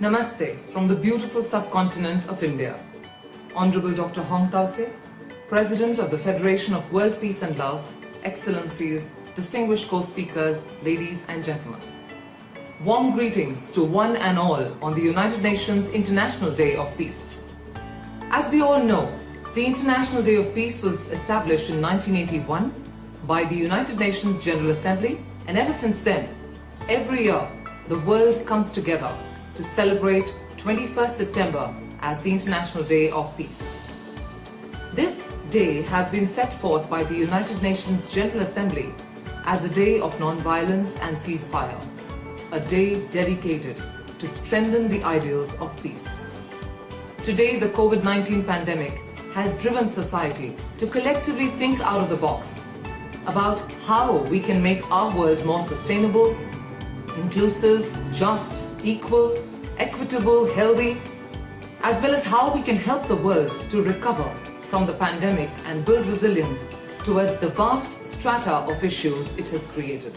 Namaste from the beautiful subcontinent of India. Honorable Dr. Hong Taose, President of the Federation of World Peace and Love, Excellencies, distinguished co-speakers, ladies and gentlemen. Warm greetings to one and all on the United Nations International Day of Peace. As we all know, the International Day of Peace was established in 1981 by the United Nations General Assembly, and ever since then, every year, the world comes together to celebrate 21st September as the International Day of Peace. This day has been set forth by the United Nations General Assembly as a day of non-violence and ceasefire, a day dedicated to strengthen the ideals of peace. Today, the COVID-19 pandemic has driven society to collectively think out of the box about how we can make our world more sustainable, inclusive, just, equal, equitable, healthy, as well as how we can help the world to recover from the pandemic and build resilience towards the vast strata of issues it has created.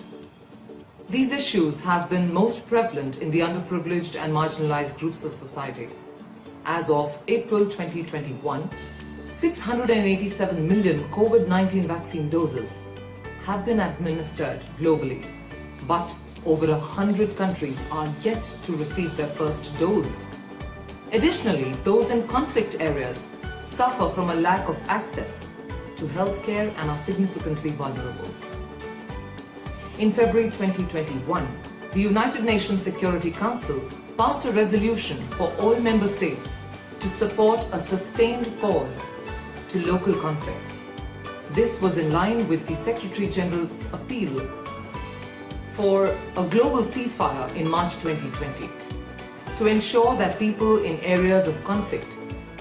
These issues have been most prevalent in the underprivileged and marginalized groups of society. As of April 2021, 687 million COVID-19 vaccine doses have been administered globally, but over 100 countries are yet to receive their first dose. Additionally, those in conflict areas suffer from a lack of access to healthcare and are significantly vulnerable. In February 2021, the United Nations Security Council passed a resolution for all member states to support a sustained pause to local conflicts. This was in line with the Secretary General's appeal for a global ceasefire in March 2020 to ensure that people in areas of conflict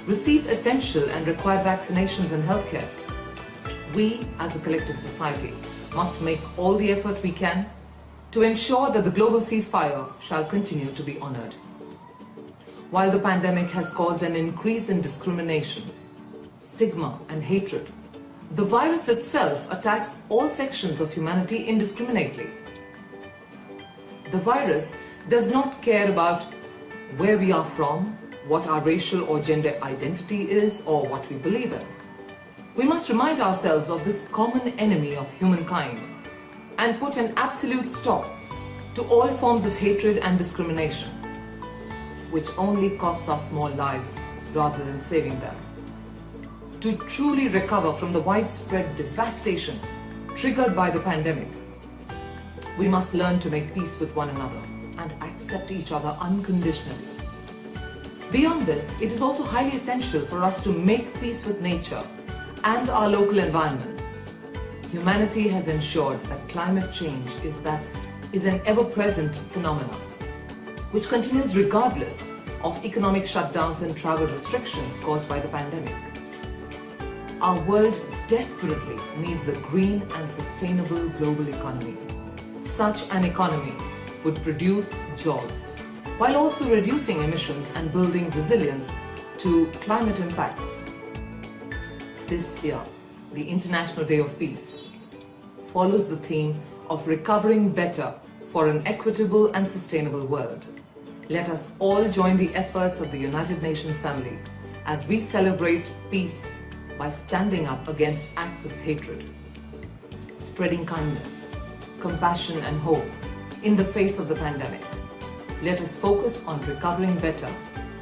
receive essential and required vaccinations and healthcare. We, as a collective society, must make all the effort we can to ensure that the global ceasefire shall continue to be honored. While the pandemic has caused an increase in discrimination, stigma and hatred, the virus itself attacks all sections of humanity indiscriminately. The virus does not care about where we are from, what our racial or gender identity is, or what we believe in. We must remind ourselves of this common enemy of humankind and put an absolute stop to all forms of hatred and discrimination, which only costs us more lives rather than saving them. To truly recover from the widespread devastation triggered by the pandemic, we must learn to make peace with one another and accept each other unconditionally. Beyond this, it is also highly essential for us to make peace with nature and our local environments. Humanity has ensured that climate change is an ever-present phenomenon, which continues regardless of economic shutdowns and travel restrictions caused by the pandemic. Our world desperately needs a green and sustainable global economy. Such an economy would produce jobs, while also reducing emissions and building resilience to climate impacts. This year, the International Day of Peace follows the theme of recovering better for an equitable and sustainable world. Let us all join the efforts of the United Nations family as we celebrate peace by standing up against acts of hatred, spreading kindness, compassion and hope in the face of the pandemic. Let us focus on recovering better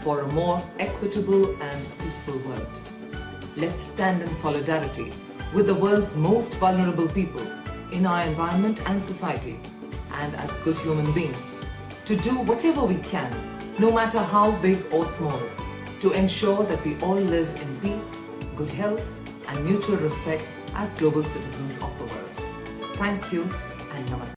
for a more equitable and peaceful world. Let's stand in solidarity with the world's most vulnerable people in our environment and society, and as good human beings, to do whatever we can, no matter how big or small, to ensure that we all live in peace, good health, and mutual respect as global citizens of the world. Thank you and namaste.